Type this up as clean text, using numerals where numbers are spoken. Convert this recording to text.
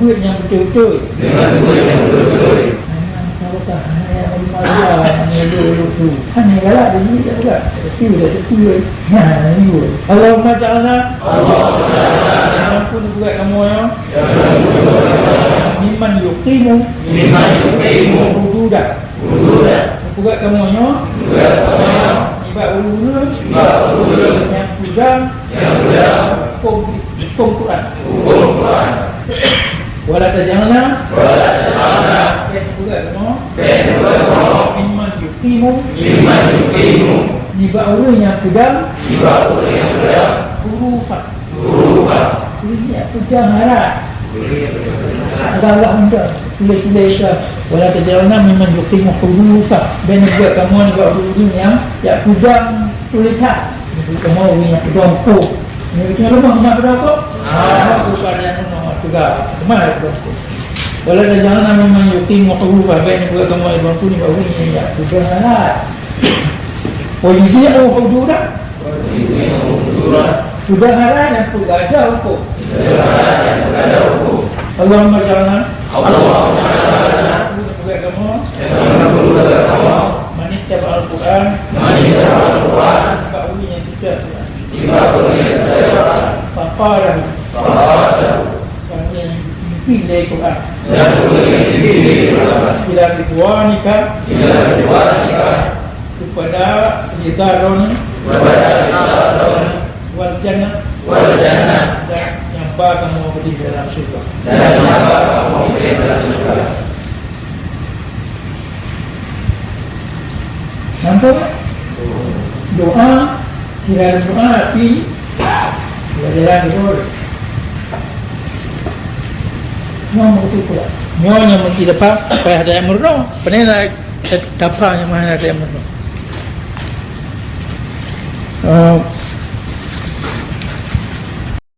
duit yang betul-betul. Kalau tak hanya dulu hanya galak dia ni tak juga. Tapi dah tepi. Nah, ni pun. Allahumma ja'alna ampun buat kamu ya. Mimman yuqimu hududah. Buat kamu ya. Ibad ulul yang pegang hukum Quran. Wala tajanna buat kamu mimman yuqimu ni orang yang pegang hurufan ini pegang harap Allah anda tulis-tulis wala tajanna mimman yuqimu hurufan dan buat kamu ni buat huruf yang pegang tulisan kamu ni yang pegang hukum ni kita lemah nak berapa bukan yang nomor 3 mana berapa wala tajanna mimman yuqimu hurufan dan buat kamu ni buat ni baru ni yang pegang harap polisi hududah sudah harap yang pegang hukum Allahumma ja'alna buat kamu manittaba al-Quran baru yang tidak faqarah yang pilih Quran ila ridwanika kepada hidarun wal jannah dan yang bakal kamu beri dalam surga nampak doa kira doa tapi jalan betul mau itu pula nyonya mesti dapat apa ada yang murno pernah dapat yang mana ada yang murno